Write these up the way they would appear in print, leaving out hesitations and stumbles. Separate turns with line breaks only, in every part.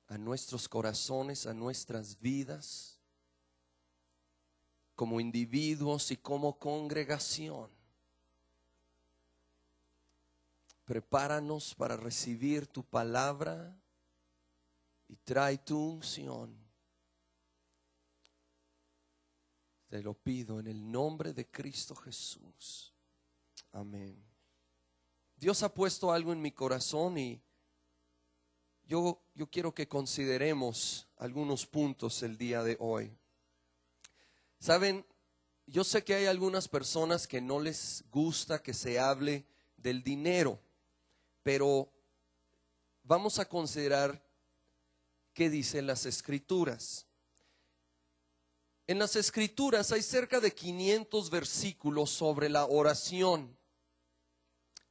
a nuestros corazones, a nuestras vidas, como individuos y como congregación. Prepáranos para recibir tu palabra y trae tu unción. Te lo pido en el nombre de Cristo Jesús. Amén. Dios ha puesto algo en mi corazón y yo quiero que consideremos algunos puntos el día de hoy. Saben, yo sé que hay algunas personas que no les gusta que se hable del dinero, pero vamos a considerar qué dicen las Escrituras. En las Escrituras hay cerca de 500 versículos sobre la oración,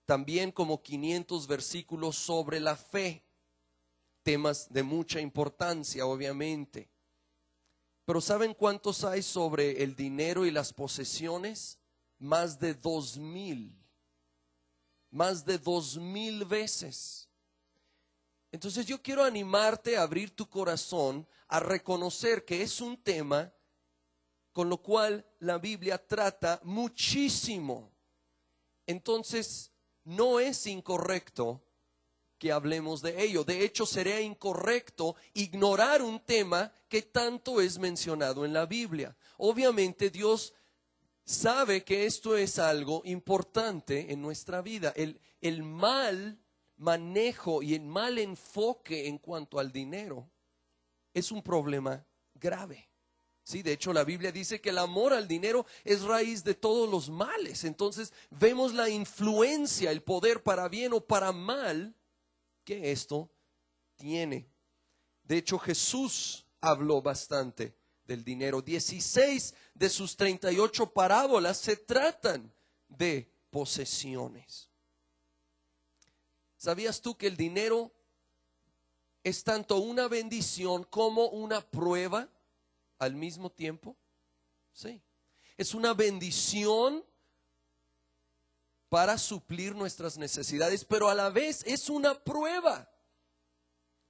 también como 500 versículos sobre la fe. Temas de mucha importancia, obviamente. Pero ¿saben cuántos hay sobre el dinero y las posesiones? Más de 2,000. Más de 2,000 veces. Entonces yo quiero animarte a abrir tu corazón, a reconocer que es un tema con lo cual la Biblia trata muchísimo. Entonces no es incorrecto que hablemos de ello. De hecho, sería incorrecto ignorar un tema que tanto es mencionado en la Biblia. Obviamente, Dios sabe que esto es algo importante en nuestra vida. El mal manejo y el mal enfoque en cuanto al dinero es un problema grave. Sí, de hecho, la Biblia dice que el amor al dinero es raíz de todos los males. Entonces, vemos la influencia, el poder para bien o para mal que esto tiene. De hecho, Jesús habló bastante del dinero. 16 de sus 38 parábolas se tratan de posesiones. ¿Sabías tú que el dinero es tanto una bendición como una prueba al mismo tiempo? Sí. Es una bendición para suplir nuestras necesidades, pero a la vez es una prueba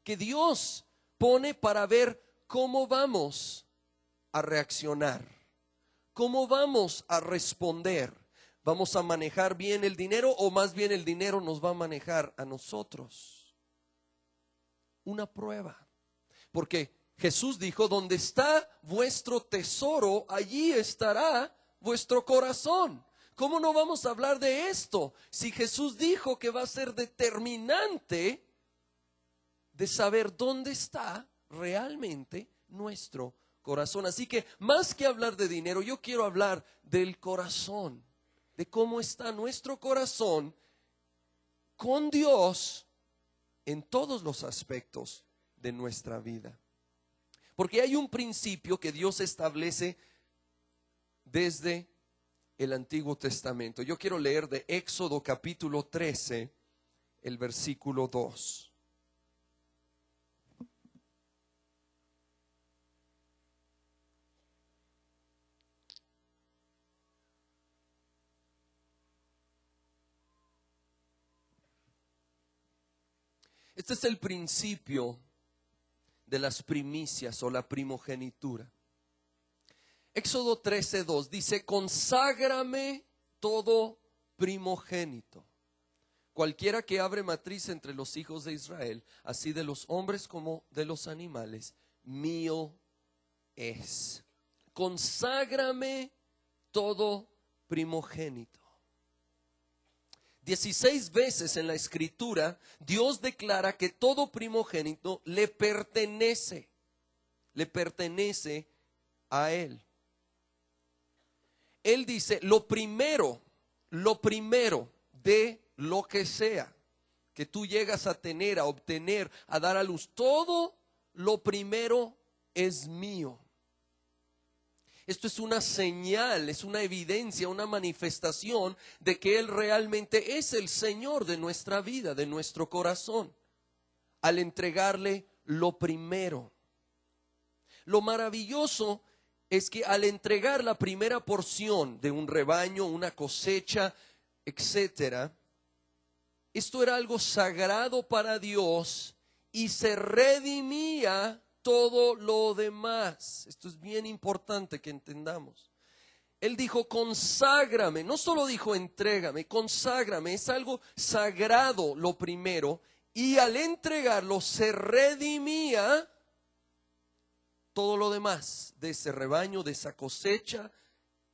que Dios pone para ver cómo vamos a reaccionar, cómo vamos a responder. ¿Vamos a manejar bien el dinero o más bien el dinero nos va a manejar a nosotros? Una prueba. Porque Jesús dijo, donde está vuestro tesoro, allí estará vuestro corazón. ¿Cómo no vamos a hablar de esto? Si Jesús dijo que va a ser determinante de saber dónde está realmente nuestro corazón. Así que más que hablar de dinero, yo quiero hablar del corazón, de cómo está nuestro corazón con Dios en todos los aspectos de nuestra vida. Porque hay un principio que Dios establece desde el Antiguo Testamento. Yo quiero leer de Éxodo capítulo 13, el versículo 2. Este es el principio de las primicias o la primogenitura. Éxodo 13:2 dice, conságrame todo primogénito, cualquiera que abre matriz entre los hijos de Israel, así de los hombres como de los animales, mío es. Conságrame todo primogénito. 16 veces en la Escritura Dios declara que todo primogénito le pertenece a Él. Él dice, lo primero de lo que sea que tú llegas a tener, a obtener, a dar a luz, todo lo primero es mío. Esto es una señal, es una evidencia, una manifestación de que Él realmente es el Señor de nuestra vida, de nuestro corazón, al entregarle lo primero. Lo maravilloso es que al entregar la primera porción de un rebaño, una cosecha, etcétera, Esto era algo sagrado para Dios y se redimía todo lo demás. Esto es bien importante que entendamos. Él dijo, conságrame, no solo dijo entrégame, conságrame, es algo sagrado lo primero, y al entregarlo se redimía todo lo demás de ese rebaño, de esa cosecha,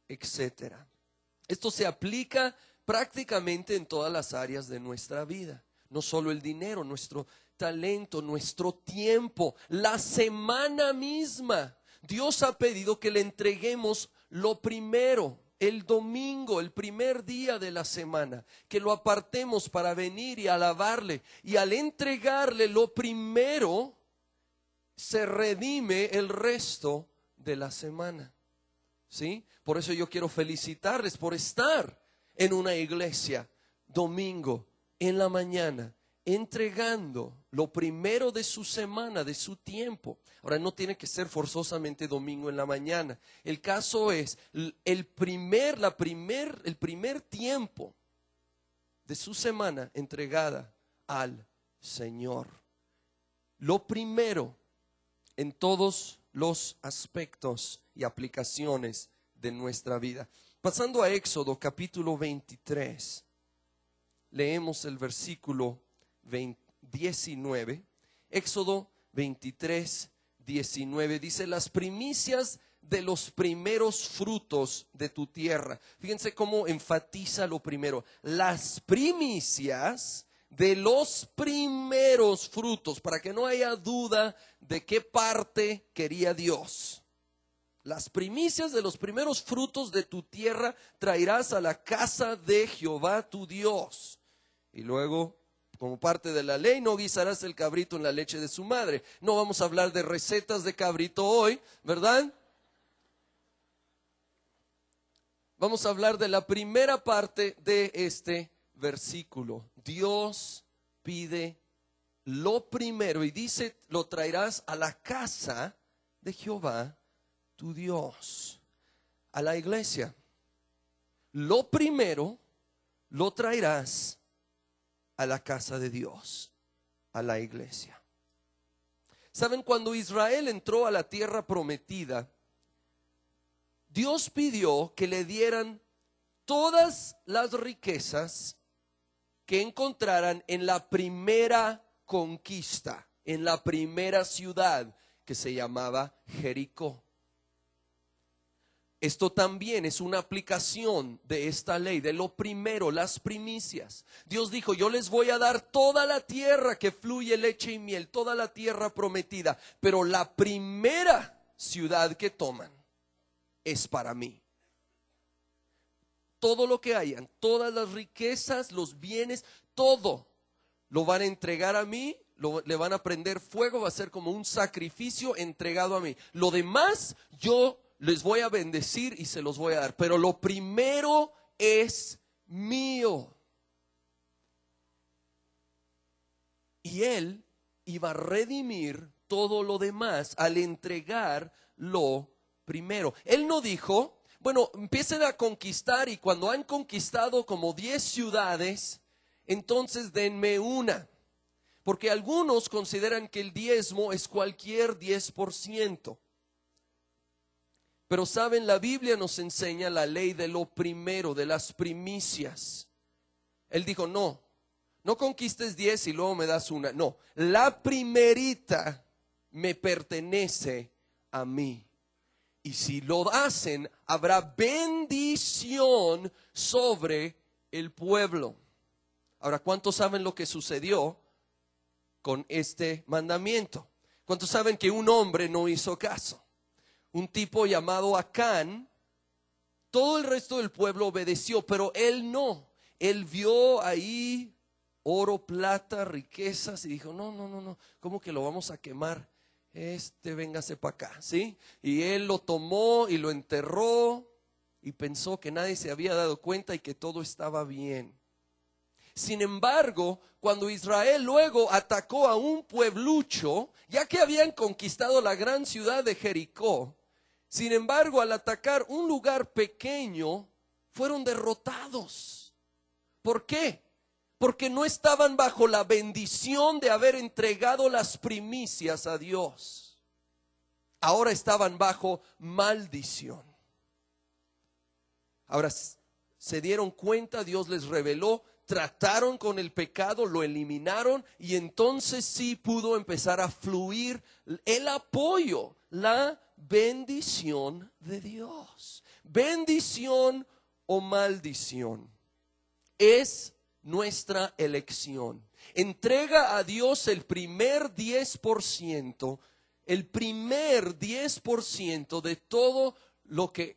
etcétera. Esto se aplica prácticamente en todas las áreas de nuestra vida, no solo el dinero, nuestro talento, nuestro tiempo, la semana misma. Dios ha pedido que le entreguemos lo primero, el domingo, el primer día de la semana, que lo apartemos para venir y alabarle. Y al entregarle lo primero, se redime el resto de la semana. ¿Sí? Por eso yo quiero felicitarles por estar en una iglesia domingo en la mañana, entregando lo primero de su semana, de su tiempo. Ahora, no tiene que ser forzosamente domingo en la mañana. El caso es el primer tiempo de su semana entregada al Señor. Lo primero en todos los aspectos y aplicaciones de nuestra vida. Pasando a Éxodo capítulo 23, leemos el versículo 19. Éxodo 23, 19 dice: las primicias de los primeros frutos de tu tierra. Fíjense cómo enfatiza lo primero. Las primicias de los primeros frutos, para que no haya duda de qué parte quería Dios. Las primicias de los primeros frutos de tu tierra traerás a la casa de Jehová tu Dios. Y luego, como parte de la ley, no guisarás el cabrito en la leche de su madre. No vamos a hablar de recetas de cabrito hoy, ¿verdad? Vamos a hablar de la primera parte de este versículo. Dios pide lo primero y dice, lo traerás a la casa de Jehová tu Dios. A la iglesia. Lo primero lo traerás a la casa de Dios, a la iglesia. ¿Saben? Cuando Israel entró a la tierra prometida, Dios pidió que le dieran todas las riquezas que encontraran en la primera conquista, en la primera ciudad que se llamaba Jericó. Esto también es una aplicación de esta ley, de lo primero, las primicias. Dios dijo, yo les voy a dar toda la tierra que fluye leche y miel, toda la tierra prometida, pero la primera ciudad que toman es para mí. Todo lo que hayan, todas las riquezas, los bienes, todo lo van a entregar a mí, le van a prender fuego, va a ser como un sacrificio entregado a mí. Lo demás yo les voy a bendecir y se los voy a dar, pero lo primero es mío. Y Él iba a redimir todo lo demás al entregar lo primero. Él no dijo, bueno, empiecen a conquistar y cuando han conquistado como 10 ciudades, entonces denme una. Porque algunos consideran que el diezmo es cualquier 10%. Pero saben, la Biblia nos enseña la ley de lo primero, de las primicias. Él dijo, no conquistes 10 y luego me das una. No, la primerita me pertenece a mí. Y si lo hacen, habrá bendición sobre el pueblo. Ahora, ¿cuántos saben lo que sucedió con este mandamiento? ¿Cuántos saben que un hombre no hizo caso? Un tipo llamado Acán, todo el resto del pueblo obedeció, pero él no. Él vio ahí oro, plata, riquezas y dijo, no, ¿cómo que lo vamos a quemar? Véngase para acá, ¿sí? Y él lo tomó y lo enterró y pensó que nadie se había dado cuenta y que todo estaba bien. Sin embargo, cuando Israel luego atacó a un pueblucho, ya que habían conquistado la gran ciudad de Jericó, sin embargo, al atacar un lugar pequeño, fueron derrotados. ¿Por qué? porque no estaban bajo la bendición de haber entregado las primicias a Dios. Ahora estaban bajo maldición. Ahora se dieron cuenta, Dios les reveló, trataron con el pecado, lo eliminaron y entonces sí pudo empezar a fluir el apoyo, la bendición de Dios. Bendición o maldición es nuestra elección. Entrega a Dios el primer 10%, el primer 10% de todo lo que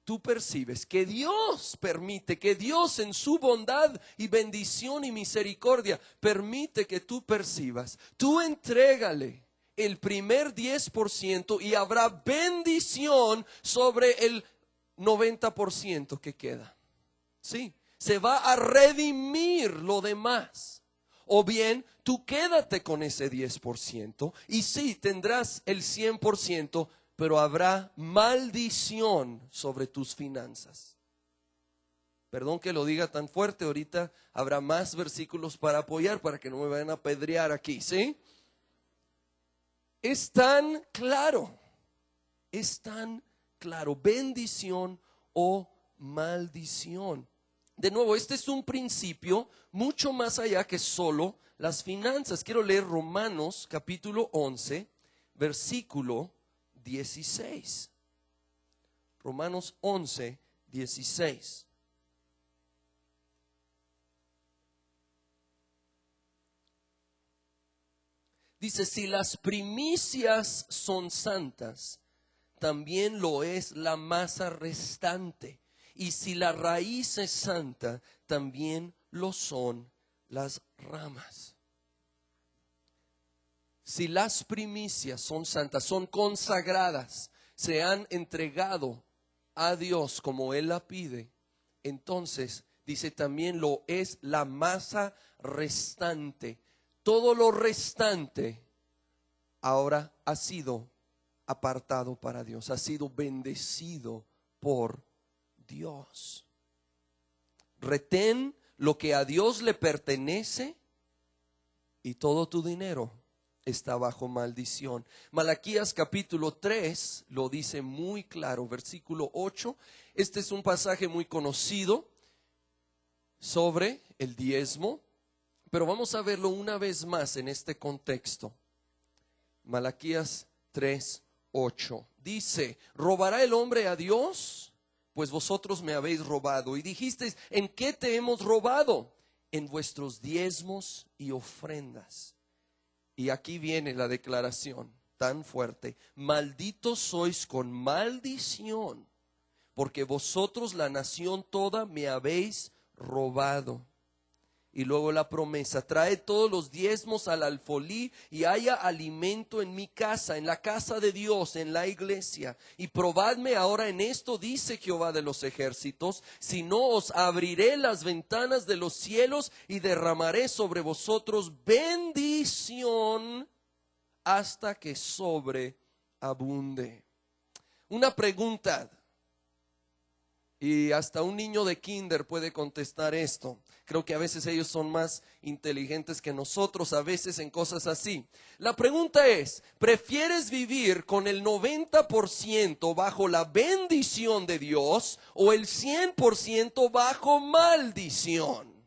tú percibes, que Dios permite, que Dios en su bondad y bendición y misericordia permite que tú percibas. Tú entrégale el primer 10% y habrá bendición sobre el 90% que queda. Sí, se va a redimir lo demás. O bien, tú quédate con ese 10% y sí, tendrás el 100%, pero habrá maldición sobre tus finanzas. Perdón que lo diga tan fuerte, ahorita habrá más versículos para apoyar, para que no me vayan a apedrear aquí, ¿sí? Es tan claro, bendición o maldición. De nuevo, este es un principio mucho más allá que solo las finanzas. Quiero leer Romanos capítulo 11, versículo 16. Romanos 11, 16. Dice, si las primicias son santas, también lo es la masa restante. Y si la raíz es santa, también lo son las ramas. Si las primicias son santas, son consagradas, se han entregado a Dios como Él la pide, entonces dice también lo es la masa restante. Todo lo restante ahora ha sido apartado para Dios, ha sido bendecido por Dios. Retén lo que a Dios le pertenece y todo tu dinero está bajo maldición. Malaquías capítulo 3 lo dice muy claro, versículo 8. Este es un pasaje muy conocido sobre el diezmo, pero vamos a verlo una vez más en este contexto. Malaquías 3, 8. Dice, ¿robará el hombre a Dios? Pues vosotros me habéis robado. Y dijisteis, ¿en qué te hemos robado? En vuestros diezmos y ofrendas. Y aquí viene la declaración tan fuerte. Malditos sois con maldición, porque vosotros la nación toda me habéis robado. Y luego la promesa, trae todos los diezmos al alfolí y haya alimento en mi casa, en la casa de Dios, en la iglesia. Y probadme ahora en esto, dice Jehová de los ejércitos, si no os abriré las ventanas de los cielos y derramaré sobre vosotros bendición hasta que sobreabunde. Una pregunta, y hasta un niño de kinder puede contestar esto. Creo que a veces ellos son más inteligentes que nosotros, a veces en cosas así. La pregunta es, ¿prefieres vivir con el 90% bajo la bendición de Dios o el 100% bajo maldición?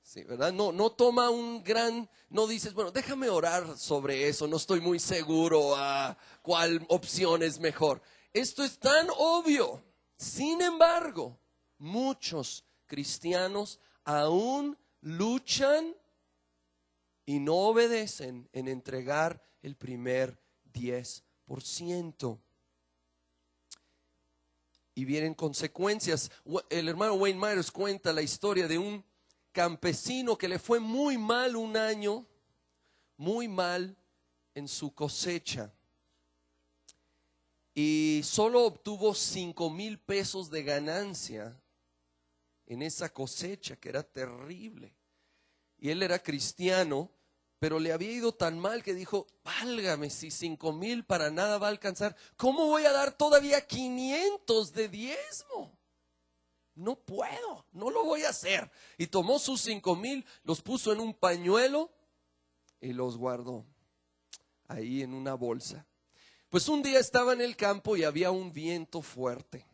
Sí, ¿verdad? No toma un gran, no dices, bueno, déjame orar sobre eso, no estoy muy seguro a cuál opción es mejor. Esto es tan obvio. Sin embargo, muchos cristianos aún luchan y no obedecen en entregar el primer 10%. Y vienen consecuencias. El hermano Wayne Myers cuenta la historia de un campesino que le fue muy mal un año, muy mal en su cosecha. Y solo obtuvo 5,000 pesos de ganancia en esa cosecha que era terrible. Y él era cristiano, pero le había ido tan mal que dijo, válgame, si 5,000 para nada va a alcanzar, ¿cómo voy a dar todavía 500 de diezmo? no puedo, no lo voy a hacer. Y tomó sus 5,000, los puso en un pañuelo y los guardó ahí en una bolsa. Pues un día estaba en el campo y había un viento fuerte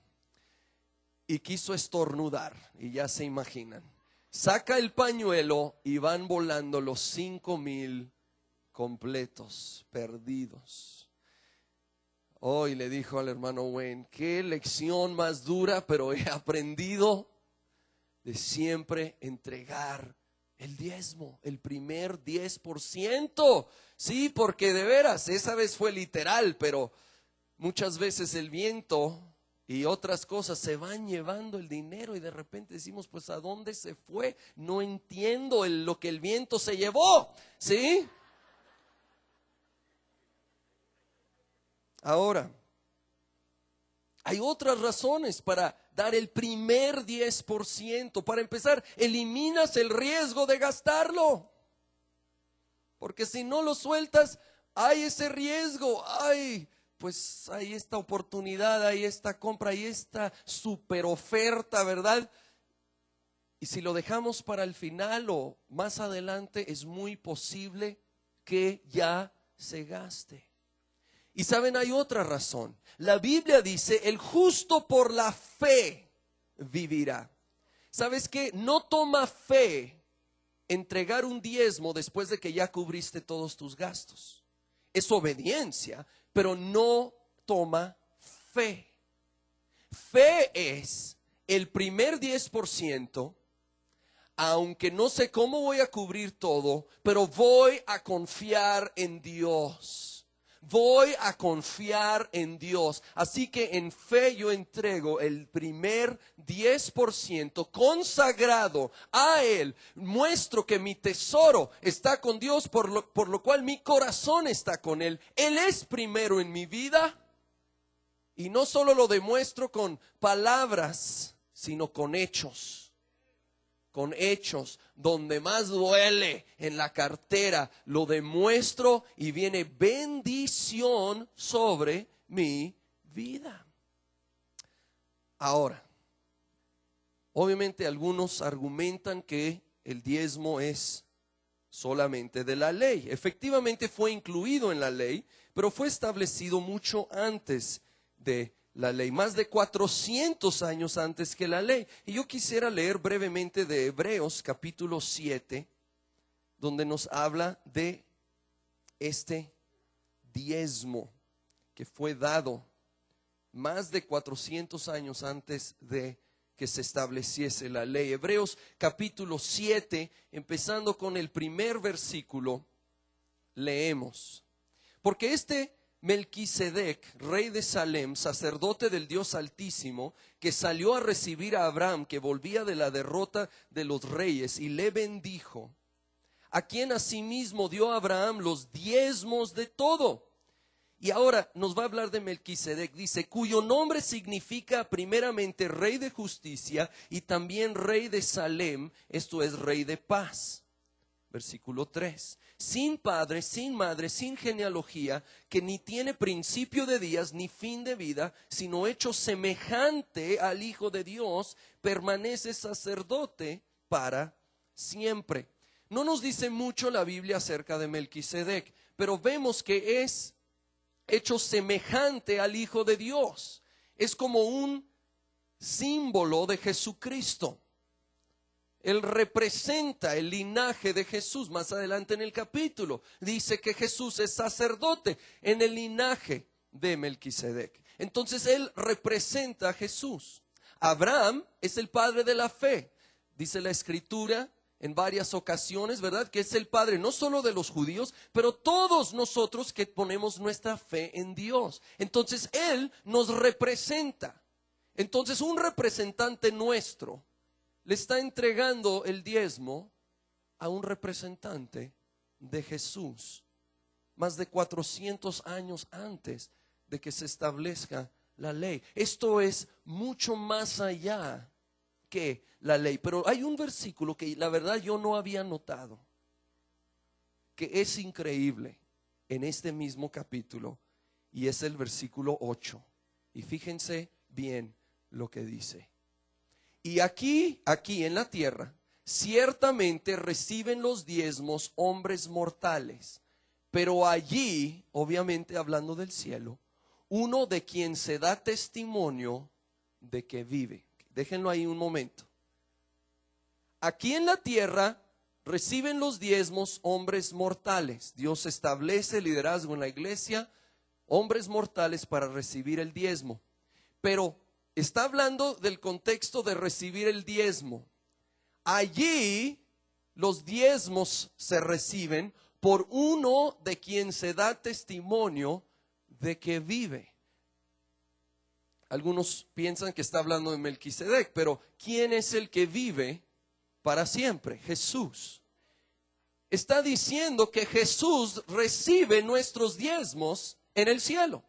y quiso estornudar, y ya se imaginan. Saca el pañuelo y van volando los 5,000 completos, perdidos. Hoy le dijo al hermano Wayne, qué lección más dura, pero he aprendido de siempre entregar el diezmo, el primer 10%. Sí, porque de veras, esa vez fue literal, pero muchas veces el viento y otras cosas se van llevando el dinero y de repente decimos, pues ¿a dónde se fue? No entiendo lo que el viento se llevó, ¿sí? Ahora, hay otras razones para dar el primer 10%. Para empezar, eliminas el riesgo de gastarlo. Porque si no lo sueltas, hay ese riesgo. Pues hay esta oportunidad, hay esta compra, hay esta super oferta, ¿verdad? Y si lo dejamos para el final o más adelante, es muy posible que ya se gaste. Y saben, hay otra razón. La Biblia dice, el justo por la fe vivirá. ¿Sabes qué? No toma fe entregar un diezmo después de que ya cubriste todos tus gastos. Es obediencia, pero no toma fe. Fe es el primer 10%, aunque no sé cómo voy a cubrir todo, pero voy a confiar en Dios. Voy a confiar en Dios. Así que en fe yo entrego el primer 10% consagrado a Él. Muestro que mi tesoro está con Dios, por lo cual mi corazón está con Él. Él es primero en mi vida. Y no solo lo demuestro con palabras, sino con hechos. Con hechos, donde más duele en la cartera, lo demuestro y viene bendición sobre mi vida. Ahora, obviamente algunos argumentan que el diezmo es solamente de la ley. Efectivamente fue incluido en la ley, pero fue establecido mucho antes de la ley, más de 400 años antes que la ley. Y yo quisiera leer brevemente de Hebreos capítulo 7, donde nos habla de este diezmo que fue dado más de 400 años antes de que se estableciese la ley. Hebreos capítulo 7, empezando con el primer versículo, leemos: porque Melquisedec, rey de Salem, sacerdote del Dios Altísimo, que salió a recibir a Abraham, que volvía de la derrota de los reyes, y le bendijo, a quien asimismo dio a Abraham los diezmos de todo. Y ahora nos va a hablar de Melquisedec, dice, cuyo nombre significa primeramente rey de justicia y también rey de Salem, esto es rey de paz. Versículo 3, sin padre, sin madre, sin genealogía, que ni tiene principio de días ni fin de vida, sino hecho semejante al Hijo de Dios, permanece sacerdote para siempre. No nos dice mucho la Biblia acerca de Melquisedec, pero vemos que es hecho semejante al Hijo de Dios. Es como un símbolo de Jesucristo. Él representa el linaje de Jesús. Más adelante en el capítulo dice que Jesús es sacerdote en el linaje de Melquisedec. Entonces él representa a Jesús. Abraham es el padre de la fe. Dice la Escritura en varias ocasiones, ¿verdad? Que es el padre no solo de los judíos, pero todos nosotros que ponemos nuestra fe en Dios. Entonces él nos representa. Entonces un representante nuestro le está entregando el diezmo a un representante de Jesús, más de 400 años antes de que se establezca la ley. Esto es mucho más allá que la ley. Pero hay un versículo que la verdad yo no había notado, que es increíble en este mismo capítulo, y es el versículo 8. Y fíjense bien lo que dice. Y aquí en la tierra, ciertamente reciben los diezmos hombres mortales, pero allí, obviamente hablando del cielo, uno de quien se da testimonio de que vive. Déjenlo ahí un momento. Aquí en la tierra reciben los diezmos hombres mortales. Dios establece liderazgo en la iglesia, hombres mortales para recibir el diezmo. Pero está hablando del contexto de recibir el diezmo. Allí los diezmos se reciben por uno de quien se da testimonio de que vive. Algunos piensan que está hablando de Melquisedec, pero ¿quién es el que vive para siempre? Jesús. Está diciendo que Jesús recibe nuestros diezmos en el cielo.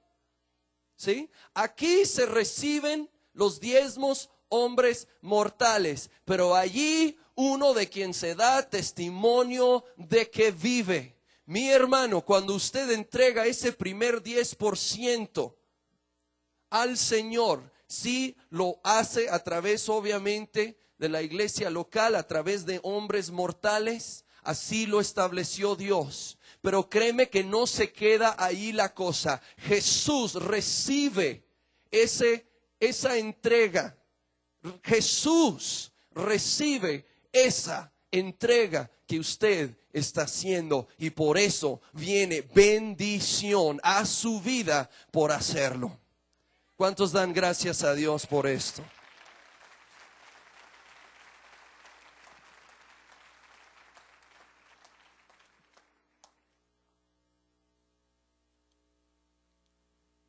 ¿Sí? Aquí se reciben los diezmos hombres mortales, pero allí uno de quien se da testimonio de que vive. Mi hermano, cuando usted entrega ese primer 10% al Señor, sí lo hace a través obviamente de la iglesia local, a través de hombres mortales, así lo estableció Dios. Pero créeme que no se queda ahí la cosa. Jesús recibe esa entrega. Jesús recibe esa entrega que usted está haciendo, y por eso viene bendición a su vida por hacerlo. ¿Cuántos dan gracias a Dios por esto?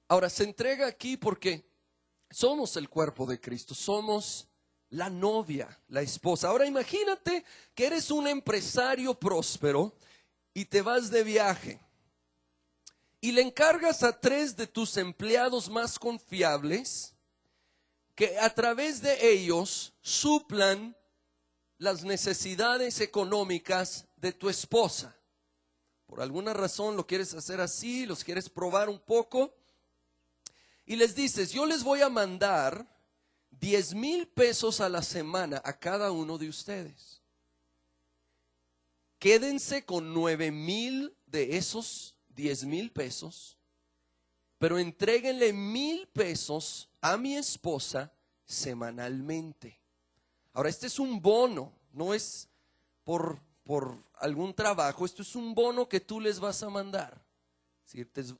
Ahora se entrega aquí porque somos el cuerpo de Cristo, somos la novia, la esposa. Ahora imagínate que eres un empresario próspero y te vas de viaje y le encargas a 3 de tus empleados más confiables que a través de ellos suplan las necesidades económicas de tu esposa. Por alguna razón lo quieres hacer así, los quieres probar un poco. Y les dices, yo les voy a mandar 10,000 pesos a la semana a cada uno de ustedes. Quédense con 9,000 de esos 10,000 pesos, pero entréguenle 1,000 pesos a mi esposa semanalmente. Ahora, este es un bono, no es por algún trabajo, esto es un bono que tú les vas a mandar.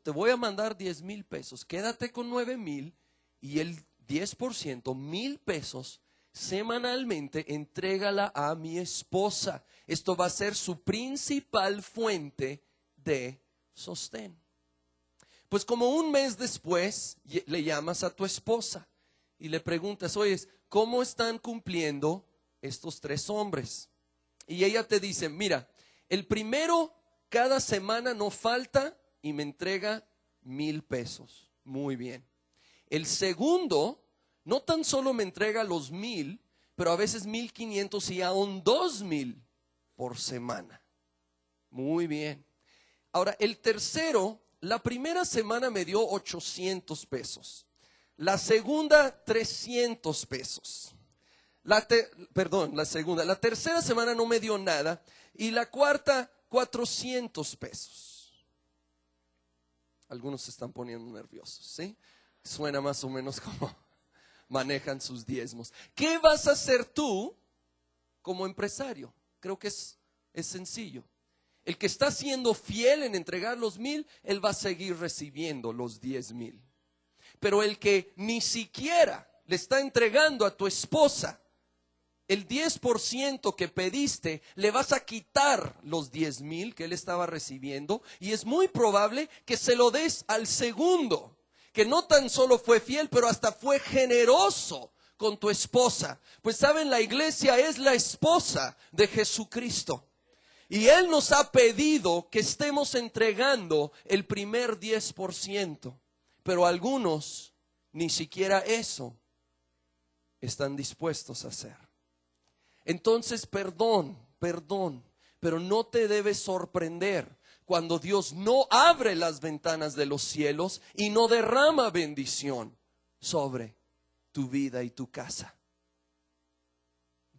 Te voy a mandar 10,000 pesos, quédate con 9,000 y el 10%, 1,000 pesos semanalmente, entrégala a mi esposa. Esto va a ser su principal fuente de sostén. Pues como un mes después le llamas a tu esposa y le preguntas, oye, ¿cómo están cumpliendo estos 3 hombres? Y ella te dice, mira, el primero cada semana no falta y me entrega 1,000 pesos. Muy bien. El segundo, no tan solo me entrega los 1,000, pero a veces 1,500 y aún 2,000 por semana. Muy bien. Ahora, el tercero, la primera semana me dio 800 pesos. La segunda, 300 pesos. La tercera semana no me dio nada. Y la cuarta, 400 pesos. Algunos se están poniendo nerviosos, ¿sí? Suena más o menos como manejan sus diezmos. ¿Qué vas a hacer tú como empresario? Creo que es sencillo. El que está siendo fiel en entregar los 1,000, él va a seguir recibiendo los 10,000. Pero el que ni siquiera le está entregando a tu esposa el 10% que pediste, le vas a quitar los 10,000 que él estaba recibiendo, y es muy probable que se lo des al segundo, que no tan solo fue fiel, pero hasta fue generoso con tu esposa. Pues saben, la iglesia es la esposa de Jesucristo. Y Él nos ha pedido que estemos entregando el primer 10%. Pero algunos ni siquiera eso están dispuestos a hacer. Entonces, perdón, pero no te debes sorprender cuando Dios no abre las ventanas de los cielos y no derrama bendición sobre tu vida y tu casa.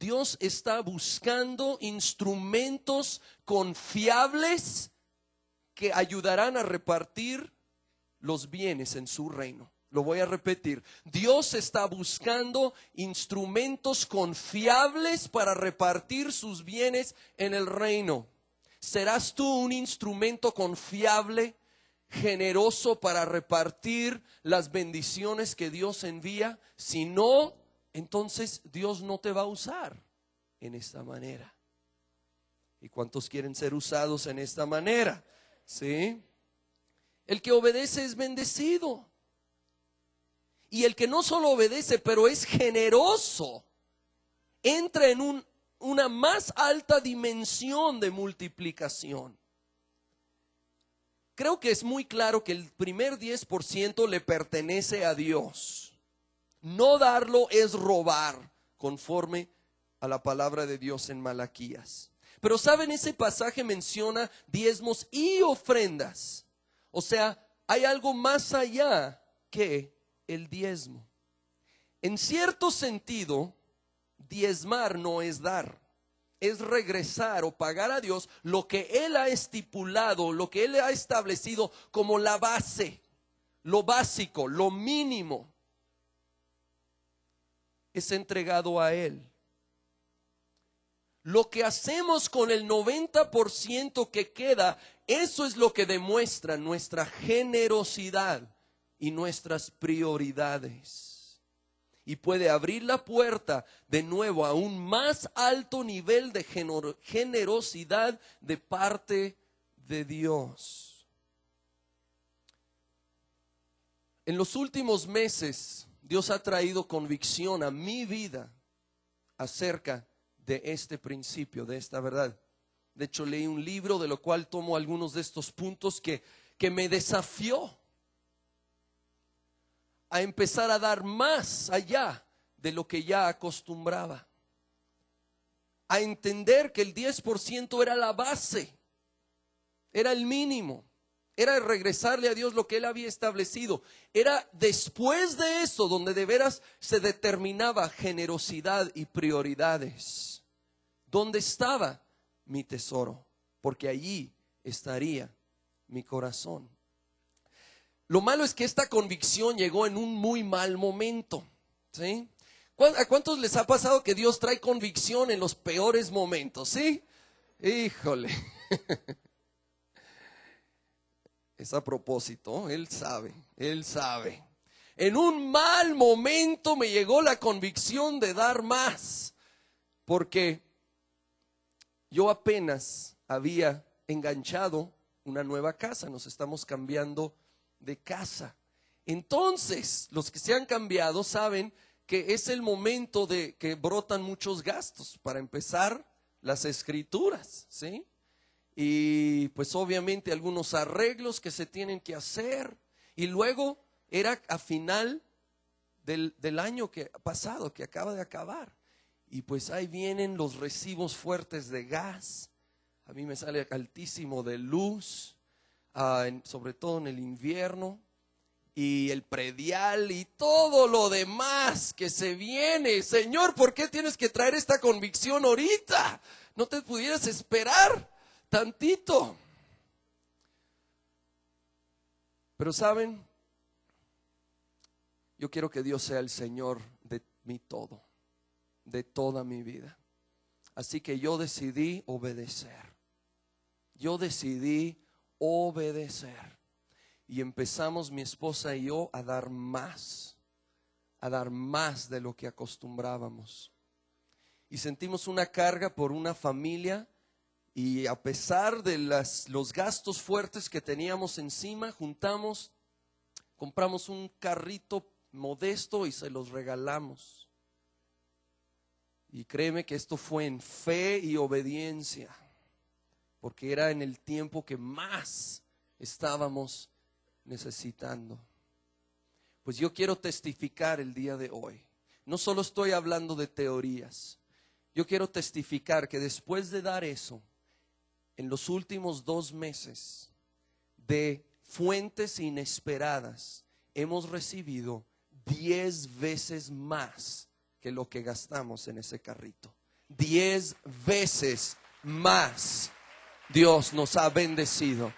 Dios está buscando instrumentos confiables que ayudarán a repartir los bienes en su reino. Lo voy a repetir. Dios está buscando instrumentos confiables para repartir sus bienes en el reino. ¿Serás tú un instrumento confiable, generoso para repartir las bendiciones que Dios envía? Si no, entonces Dios no te va a usar en esta manera. ¿Y cuántos quieren ser usados en esta manera? ¿Sí? El que obedece es bendecido. Y el que no solo obedece, pero es generoso, entra en una más alta dimensión de multiplicación. Creo que es muy claro que el primer 10% le pertenece a Dios. No darlo es robar, conforme a la palabra de Dios en Malaquías. Pero saben, ese pasaje menciona diezmos y ofrendas. O sea, hay algo más allá que el diezmo. En cierto sentido, diezmar no es dar, es regresar o pagar a Dios lo que Él ha estipulado, lo que Él ha establecido como la base, lo básico, lo mínimo. Es entregado a Él. Lo que hacemos con el 90% que queda, eso es lo que demuestra nuestra generosidad y nuestras prioridades. Y puede abrir la puerta de nuevo a un más alto nivel de generosidad de parte de Dios. En los últimos meses, Dios ha traído convicción a mi vida acerca de este principio, de esta verdad. De hecho, leí un libro de lo cual tomo algunos de estos puntos que me desafió a empezar a dar más allá de lo que ya acostumbraba. A entender que el 10% era la base, era el mínimo, era regresarle a Dios lo que Él había establecido. Era después de eso donde de veras se determinaba generosidad y prioridades. ¿Dónde estaba mi tesoro? Porque allí estaría mi corazón. Lo malo es que esta convicción llegó en un muy mal momento, ¿sí? ¿A cuántos les ha pasado que Dios trae convicción en los peores momentos? ¿Sí? Híjole. Es a propósito, Él sabe, Él sabe. En un mal momento me llegó la convicción de dar más, porque yo apenas había enganchado una nueva casa, nos estamos cambiando de casa. Entonces, los que se han cambiado saben que es el momento de que brotan muchos gastos. Para empezar, las escrituras, ¿sí? Y pues obviamente algunos arreglos que se tienen que hacer. Y luego era a final del año que pasado, que acaba de acabar. Y pues ahí vienen los recibos fuertes de gas. A mí me sale altísimo de luz. Sobre todo en el invierno, y el predial y todo lo demás que se viene. Señor, ¿por qué tienes que traer esta convicción ahorita? ¿No te pudieras esperar tantito? Pero saben, yo quiero que Dios sea el Señor de mi todo, de toda mi vida. Así que yo decidí obedecer. Yo decidí obedecer. Y empezamos mi esposa y yo a dar más de lo que acostumbrábamos. Y sentimos una carga por una familia, y a pesar de los gastos fuertes que teníamos encima, compramos un carrito modesto y se los regalamos. Y créeme que esto fue en fe y obediencia, porque era en el tiempo que más estábamos necesitando. Pues yo quiero testificar el día de hoy. No solo estoy hablando de teorías. Yo quiero testificar que después de dar eso, en los últimos 2 meses, de fuentes inesperadas, hemos recibido 10 veces más que lo que gastamos en ese carrito. 10 veces más Dios nos ha bendecido.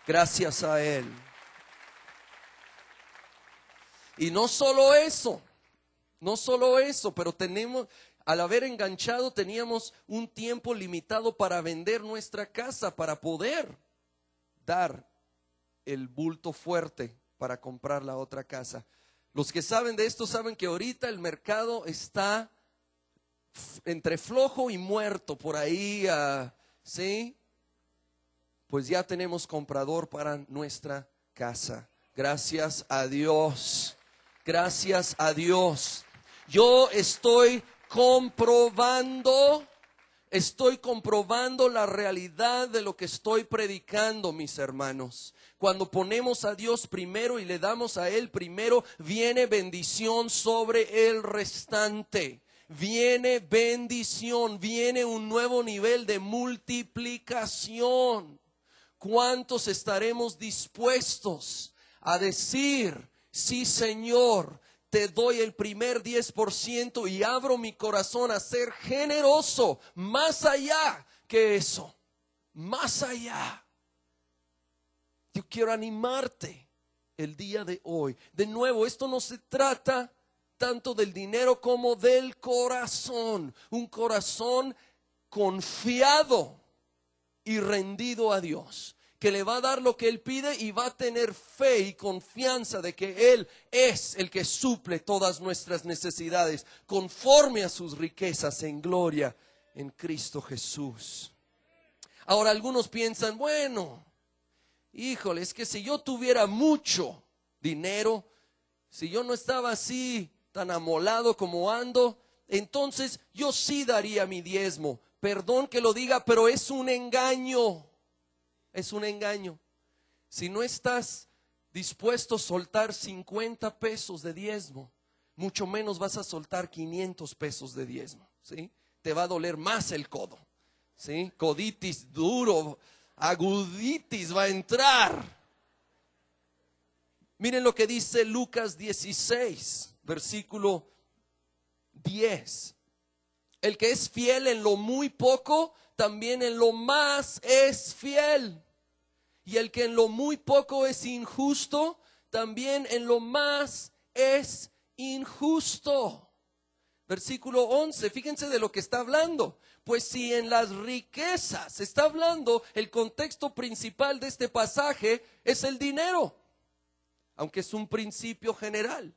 Gracias a Él. Y no solo eso, pero al haber enganchado, teníamos un tiempo limitado para vender nuestra casa, para poder dar el bulto fuerte para comprar la otra casa. Los que saben de esto saben que ahorita el mercado está entre flojo y muerto por ahí, ¿sí? Pues ya tenemos comprador para nuestra casa. Gracias a Dios. Gracias a Dios. Yo estoy comprobando la realidad de lo que estoy predicando, mis hermanos. Cuando ponemos a Dios primero y le damos a Él primero, viene bendición sobre el restante. Viene bendición, viene un nuevo nivel de multiplicación. ¿Cuántos estaremos dispuestos a decir, sí, Señor, te doy el primer 10% y abro mi corazón a ser generoso, más allá que eso, más allá? Yo quiero animarte el día de hoy. De nuevo, esto no se trata tanto del dinero como del corazón. Un corazón confiado y rendido a Dios, que le va a dar lo que Él pide y va a tener fe y confianza de que Él es el que suple todas nuestras necesidades conforme a sus riquezas en gloria en Cristo Jesús. Ahora algunos piensan, bueno, híjole, es que si yo tuviera mucho dinero, si yo no estaba así tan amolado como ando, entonces yo sí daría mi diezmo. Perdón que lo diga, pero es un engaño. Es un engaño. Si no estás dispuesto a soltar 50 pesos de diezmo, mucho menos vas a soltar 500 pesos de diezmo, ¿sí? Te va a doler más el codo, ¿sí? Coditis duro, aguditis va a entrar. Miren lo que dice Lucas 16, versículo 10. El que es fiel en lo muy poco, también en lo más es fiel. Y el que en lo muy poco es injusto, también en lo más es injusto. Versículo 11, fíjense de lo que está hablando. Pues si en las riquezas, está hablando, el contexto principal de este pasaje es el dinero, aunque es un principio general.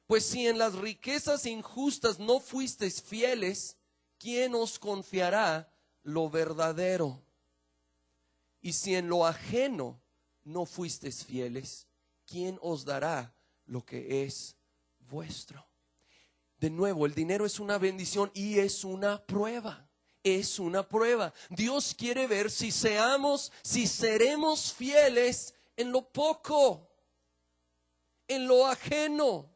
Pues si en las riquezas injustas no fuisteis fieles, ¿quién os confiará lo verdadero? Y si en lo ajeno no fuisteis fieles, ¿quién os dará lo que es vuestro? De nuevo, el dinero es una bendición y es una prueba. Es una prueba. Dios quiere ver si seremos fieles en lo poco, en lo ajeno.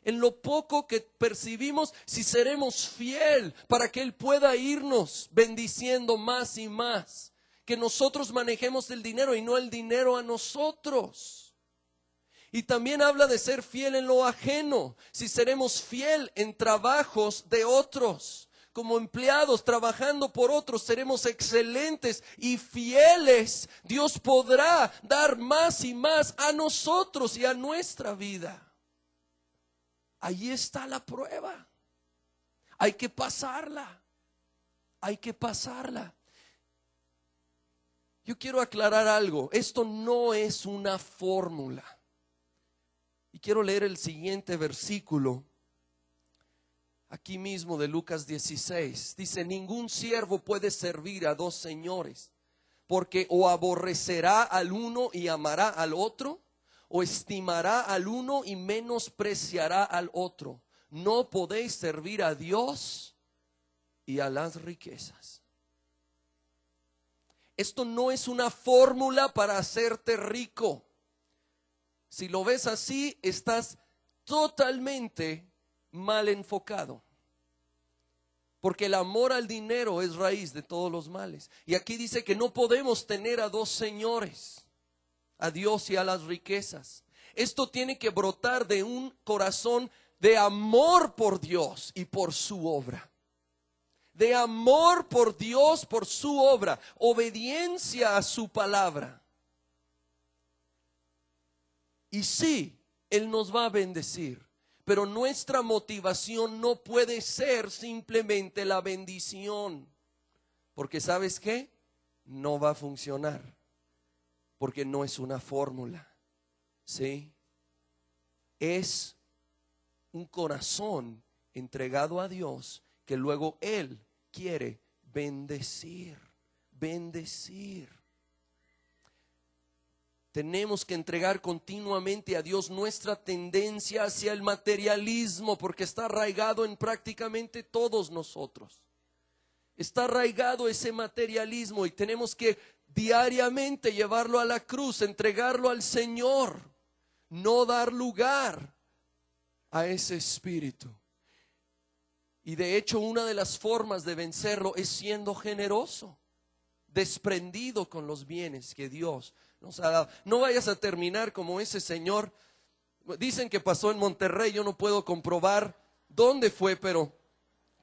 En lo poco que percibimos, si seremos fiel para que Él pueda irnos bendiciendo más y más. Que nosotros manejemos el dinero y no el dinero a nosotros. Y también habla de ser fiel en lo ajeno. Si seremos fiel en trabajos de otros, como empleados trabajando por otros, seremos excelentes y fieles. Dios podrá dar más y más a nosotros y a nuestra vida. Ahí está la prueba. Hay que pasarla. Hay que pasarla. Yo quiero aclarar algo. Esto no es una fórmula. Y quiero leer el siguiente versículo. Aquí mismo de Lucas 16. Dice, ningún siervo puede servir a dos señores, porque o aborrecerá al uno y amará al otro, o estimará al uno y menospreciará al otro. No podéis servir a Dios y a las riquezas. Esto no es una fórmula para hacerte rico. Si lo ves así, estás totalmente mal enfocado. Porque el amor al dinero es raíz de todos los males. Y aquí dice que no podemos tener a dos señores, a Dios y a las riquezas. Esto tiene que brotar de un corazón de amor por Dios y por su obra. de amor por Dios, por su obra, obediencia a su palabra. Y sí, Él nos va a bendecir, pero nuestra motivación no puede ser simplemente la bendición, porque ¿sabes qué? No va a funcionar, porque no es una fórmula, ¿sí? Es un corazón entregado a Dios que luego Él quiere bendecir, bendecir. Tenemos que entregar continuamente a Dios nuestra tendencia hacia el materialismo, porque está arraigado en prácticamente todos nosotros. Está arraigado ese materialismo y tenemos que diariamente llevarlo a la cruz, entregarlo al Señor, no dar lugar a ese espíritu. Y de hecho, una de las formas de vencerlo es siendo generoso, desprendido con los bienes que Dios nos ha dado. No vayas a terminar como ese señor. Dicen que pasó en Monterrey, yo no puedo comprobar dónde fue, pero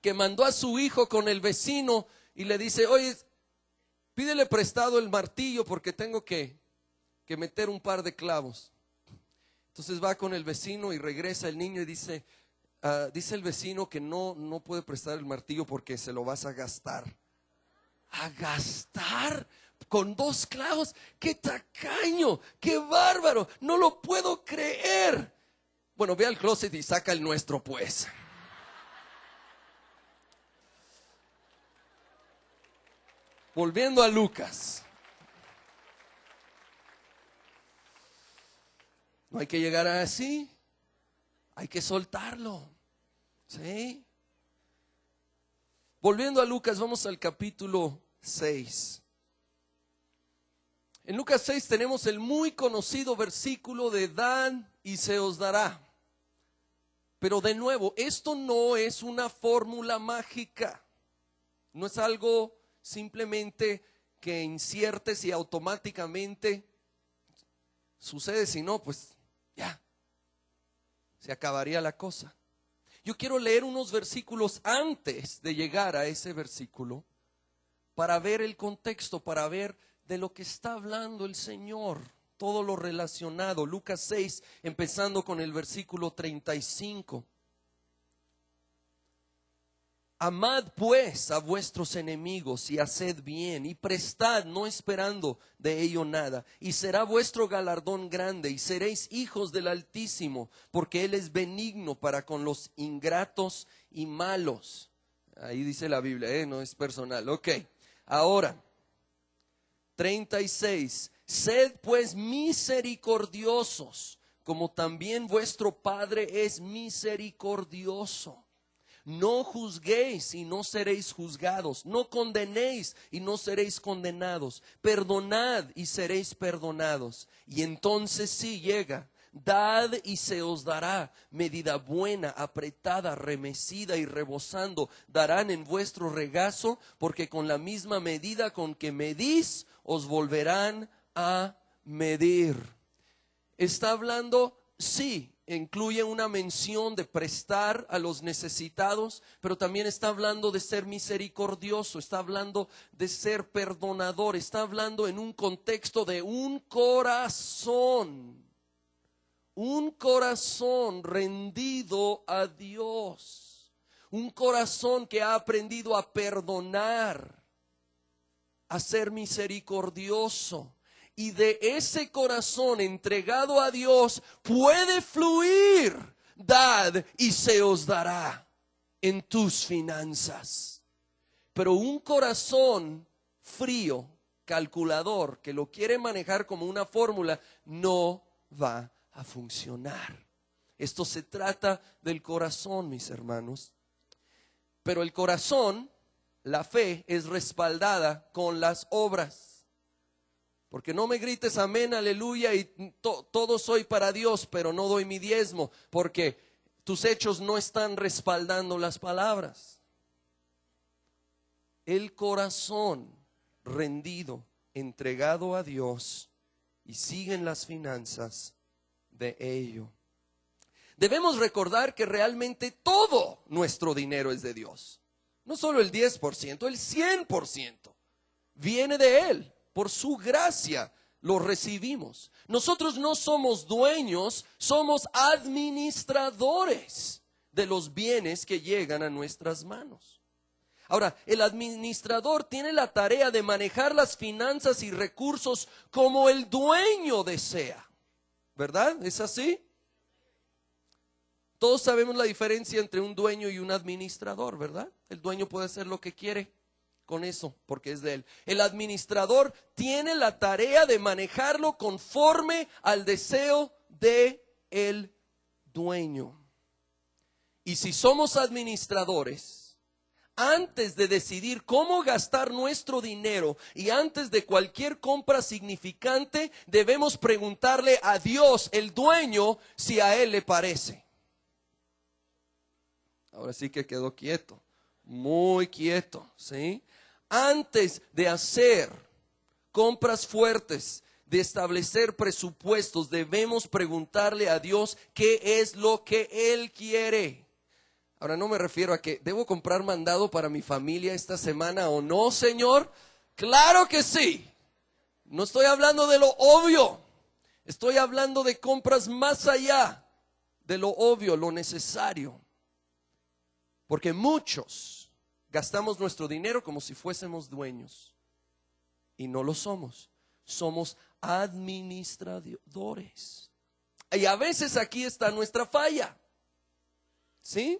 que mandó a su hijo con el vecino y le dice: oye, pídele prestado el martillo porque tengo que meter un par de clavos. Entonces va con el vecino y regresa el niño y dice el vecino que no puede prestar el martillo porque se lo vas a gastar. ¿A gastar? Con 2 clavos. ¡Qué tacaño! ¡Qué bárbaro! No lo puedo creer. Bueno, ve al closet y saca el nuestro, pues. Volviendo a Lucas. No hay que llegar así. Hay que soltarlo. ¿Sí? Volviendo a Lucas, vamos al capítulo 6. En Lucas 6 tenemos el muy conocido versículo de dad y se os dará. Pero de nuevo, esto no es una fórmula mágica. No es algo simplemente que inciertes y automáticamente sucede. Si no, pues ya, se acabaría la cosa. Yo quiero leer unos versículos antes de llegar a ese versículo para ver el contexto, para ver de lo que está hablando el Señor, todo lo relacionado. Lucas 6, empezando con el versículo 35. Amad pues a vuestros enemigos y haced bien y prestad, no esperando de ello nada, y será vuestro galardón grande y seréis hijos del Altísimo, porque Él es benigno para con los ingratos y malos. Ahí dice la Biblia, no es personal. Ok, ahora 36. Sed pues misericordiosos, como también vuestro Padre es misericordioso. No juzguéis y no seréis juzgados. No condenéis y no seréis condenados. Perdonad y seréis perdonados. Y entonces sí llega. Dad y se os dará. Medida buena, apretada, remecida y rebosando darán en vuestro regazo, porque con la misma medida con que medís, os volverán a medir. Está hablando, sí, incluye una mención de prestar a los necesitados, pero también está hablando de ser misericordioso, está hablando de ser perdonador, está hablando en un contexto de un corazón rendido a Dios, un corazón que ha aprendido a perdonar, a ser misericordioso. Y de ese corazón entregado a Dios puede fluir, dad y se os dará en tus finanzas. Pero un corazón frío, calculador, que lo quiere manejar como una fórmula, no va a funcionar. Esto se trata del corazón, mis hermanos. Pero el corazón, la fe, es respaldada con las obras. Porque no me grites amén, aleluya y todo soy para Dios, pero no doy mi diezmo, porque tus hechos no están respaldando las palabras. El corazón rendido, entregado a Dios, y siguen las finanzas de ello. Debemos recordar que realmente todo nuestro dinero es de Dios. No solo el 10%, el 100% viene de Él. Por su gracia lo recibimos. Nosotros no somos dueños, somos administradores de los bienes que llegan a nuestras manos. Ahora, el administrador tiene la tarea de manejar las finanzas y recursos como el dueño desea. ¿Verdad? ¿Es así? Todos sabemos la diferencia entre un dueño y un administrador, ¿verdad? El dueño puede hacer lo que quiere con eso, porque es de él. El administrador tiene la tarea de manejarlo conforme al deseo de el dueño. Y si somos administradores, antes de decidir cómo gastar nuestro dinero y antes de cualquier compra significante, debemos preguntarle a Dios, el dueño, si a Él le parece. Ahora sí que quedó quieto, muy quieto, ¿sí? Antes de hacer compras fuertes, de establecer presupuestos, debemos preguntarle a Dios qué es lo que Él quiere. Ahora no me refiero a que debo comprar mandado para mi familia esta semana o no, Señor. Claro que sí. No estoy hablando de lo obvio. Estoy hablando de compras más allá de lo obvio, lo necesario. Porque muchos gastamos nuestro dinero como si fuésemos dueños. Y no lo somos. Somos administradores. Y a veces aquí está nuestra falla. ¿Sí?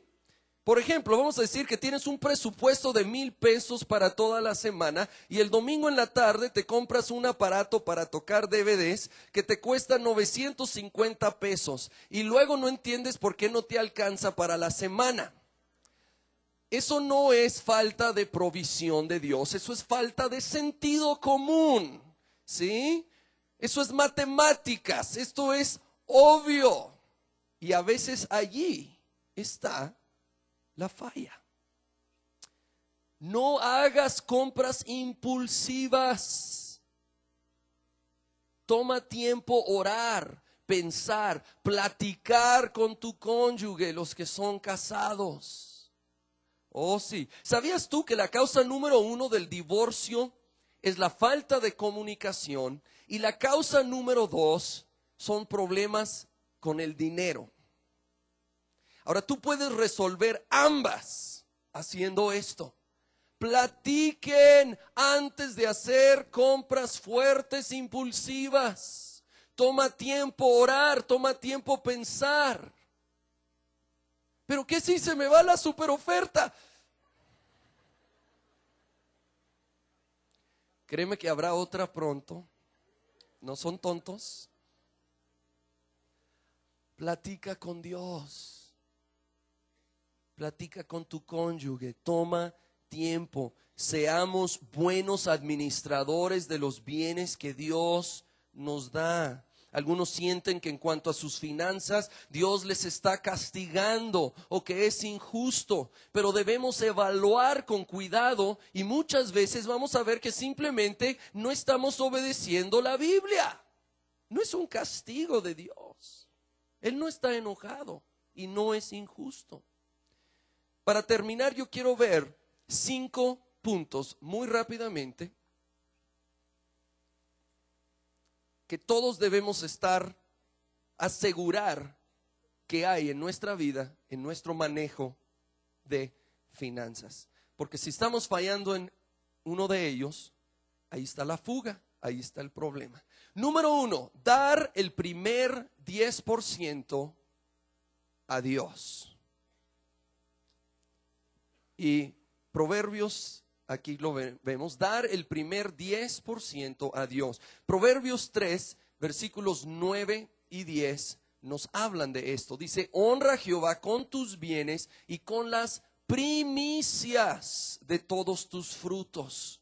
Por ejemplo, vamos a decir que tienes un presupuesto de 1,000 pesos para toda la semana y el domingo en la tarde te compras un aparato para tocar DVDs que te cuesta 950 pesos y luego no entiendes por qué no te alcanza para la semana. Eso no es falta de provisión de Dios, eso es falta de sentido común, ¿sí? Eso es matemáticas, esto es obvio. Y a veces allí está la falla. No hagas compras impulsivas. Toma tiempo orar, pensar, platicar con tu cónyuge, los que son casados. Oh, sí. ¿Sabías tú que la causa número 1 del divorcio es la falta de comunicación? Y la causa número 2 son problemas con el dinero. Ahora tú puedes resolver ambas haciendo esto. Platiquen antes de hacer compras fuertes, impulsivas. Toma tiempo orar, toma tiempo pensar. ¿Pero qué si se me va la superoferta? Créeme que habrá otra pronto. No son tontos. Platica con Dios. Platica con tu cónyuge. Toma tiempo. Seamos buenos administradores de los bienes que Dios nos da. Algunos sienten que en cuanto a sus finanzas, Dios les está castigando o que es injusto, pero debemos evaluar con cuidado y muchas veces vamos a ver que simplemente no estamos obedeciendo la Biblia. No es un castigo de Dios. Él no está enojado y no es injusto. Para terminar, yo quiero ver 5 puntos muy rápidamente que todos debemos asegurar que hay en nuestra vida, en nuestro manejo de finanzas. Porque si estamos fallando en uno de ellos, ahí está la fuga, ahí está el problema. Número 1, dar el primer 10% a Dios. Y Proverbios, aquí lo vemos, dar el primer 10% a Dios. Proverbios 3, versículos 9 y 10 nos hablan de esto. Dice, honra a Jehová con tus bienes y con las primicias de todos tus frutos.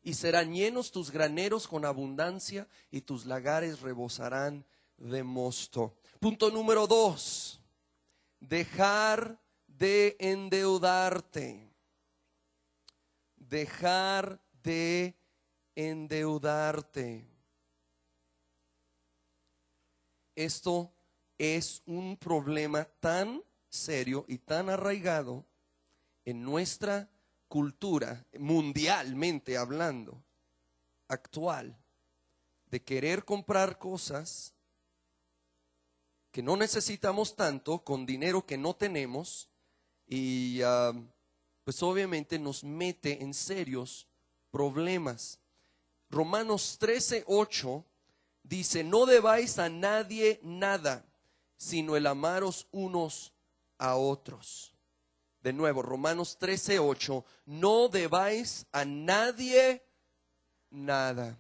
Y serán llenos tus graneros con abundancia y tus lagares rebosarán de mosto. Punto número 2, dejar de endeudarte. Dejar de endeudarte. Esto es un problema tan serio y tan arraigado en nuestra cultura, mundialmente hablando, actual, de querer comprar cosas que no necesitamos tanto con dinero que no tenemos y pues obviamente nos mete en serios problemas. Romanos 13:8 dice: no debáis a nadie nada, sino el amaros unos a otros. De nuevo, Romanos 13:8, no debáis a nadie nada.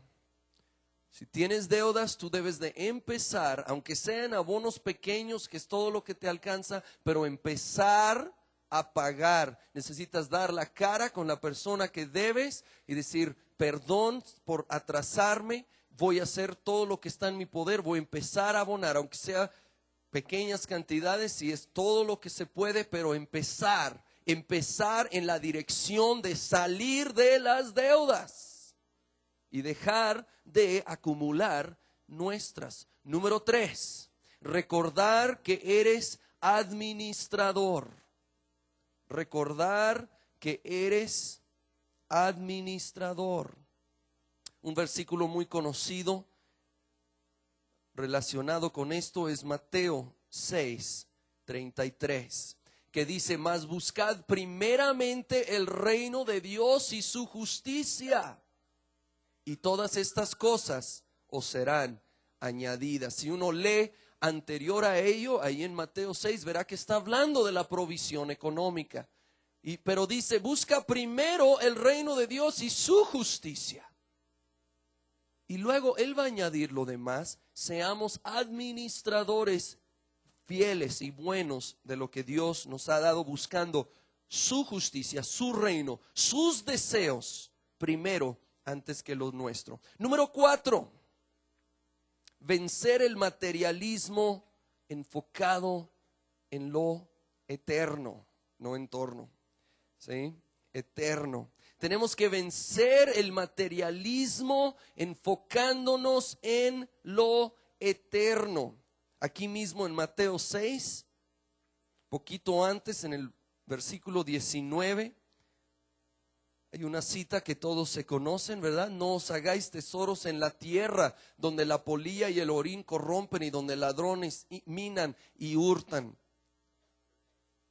Si tienes deudas, tú debes de empezar, aunque sean abonos pequeños, que es todo lo que te alcanza, pero empezar a pagar. Necesitas dar la cara con la persona que debes y decir: perdón por atrasarme, voy a hacer todo lo que está en mi poder, voy a empezar a abonar, aunque sea pequeñas cantidades, si es todo lo que se puede, pero empezar en la dirección de salir de las deudas y dejar de acumular nuestras. Número 3, recordar que eres administrador. Recordar que eres administrador. Un versículo muy conocido relacionado con esto es Mateo 6:33, que dice: mas buscad primeramente el reino de Dios y su justicia, y todas estas cosas os serán añadidas. Si uno lee anterior a ello, ahí en Mateo 6, verá que está hablando de la provisión económica. Pero dice: busca primero el reino de Dios y su justicia. Y luego Él va a añadir lo demás. Seamos administradores fieles y buenos de lo que Dios nos ha dado, buscando su justicia, su reino, sus deseos primero antes que lo nuestro. Número 4, vencer el materialismo enfocado en lo eterno, no entorno, ¿sí? Eterno. Tenemos que vencer el materialismo enfocándonos en lo eterno. Aquí mismo en Mateo 6, poquito antes, en el versículo 19, hay una cita que todos se conocen, ¿verdad? No os hagáis tesoros en la tierra, donde la polilla y el orín corrompen y donde ladrones minan y hurtan.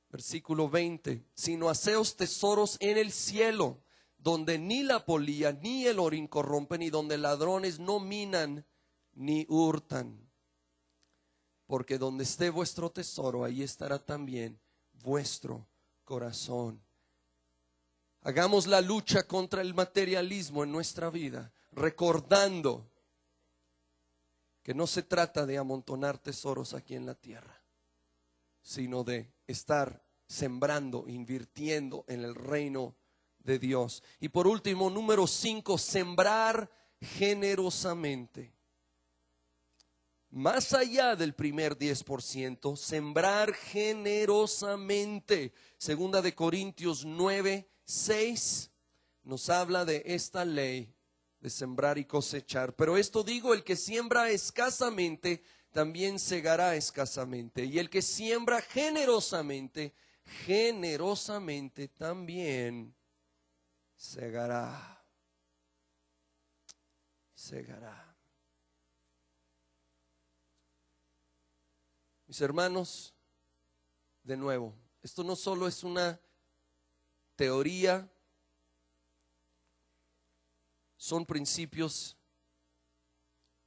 Versículo 20, sino haceos tesoros en el cielo, donde ni la polilla ni el orín corrompen y donde ladrones no minan ni hurtan. Porque donde esté vuestro tesoro, ahí estará también vuestro corazón. Hagamos la lucha contra el materialismo en nuestra vida, recordando que no se trata de amontonar tesoros aquí en la tierra, sino de estar sembrando, invirtiendo en el reino de Dios. Y por último, número 5, sembrar generosamente. Más allá del primer 10%, sembrar generosamente. Segunda de Corintios 9:6 nos habla de esta ley de sembrar y cosechar. Pero esto digo: el que siembra escasamente, también segará escasamente. Y el que siembra generosamente, generosamente también segará. Segará. Mis hermanos, de nuevo, esto no solo es una teoría, son principios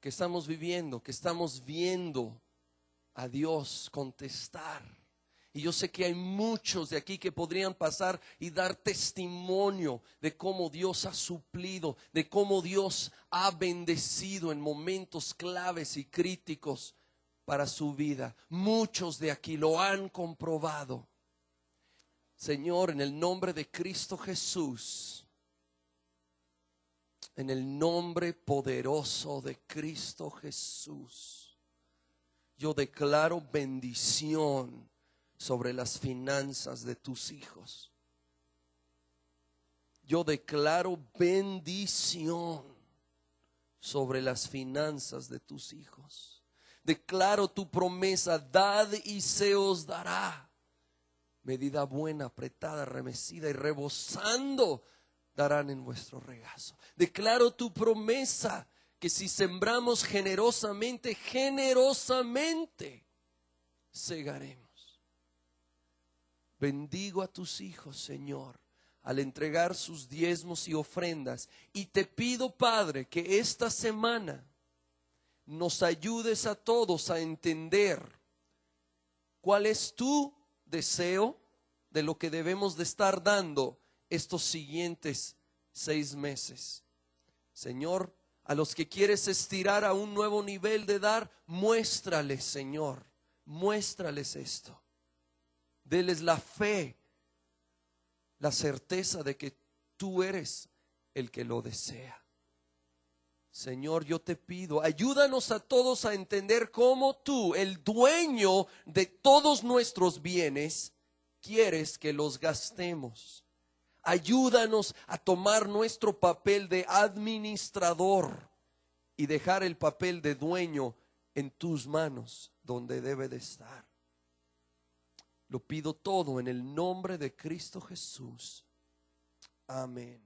que estamos viviendo, que estamos viendo a Dios contestar. Y yo sé que hay muchos de aquí que podrían pasar y dar testimonio de cómo Dios ha suplido, de cómo Dios ha bendecido en momentos claves y críticos para su vida. Muchos de aquí lo han comprobado. Señor, en el nombre de Cristo Jesús, en el nombre poderoso de Cristo Jesús, yo declaro bendición sobre las finanzas de tus hijos. Yo declaro bendición sobre las finanzas de tus hijos. Declaro tu promesa: dad y se os dará. medida buena, apretada, remecida y rebosando darán en vuestro regazo. Declaro tu promesa que si sembramos generosamente, generosamente segaremos. Bendigo a tus hijos, Señor, al entregar sus diezmos y ofrendas. Y te pido, Padre, que esta semana nos ayudes a todos a entender cuál es tu deseo de lo que debemos de estar dando estos siguientes 6 meses. Señor, a los que quieres estirar a un nuevo nivel de dar, muéstrales, Señor, muéstrales esto. Deles la fe, la certeza de que tú eres el que lo desea. Señor, yo te pido, ayúdanos a todos a entender cómo tú, el dueño de todos nuestros bienes, quieres que los gastemos. Ayúdanos a tomar nuestro papel de administrador y dejar el papel de dueño en tus manos, donde debe de estar. Lo pido todo en el nombre de Cristo Jesús. Amén.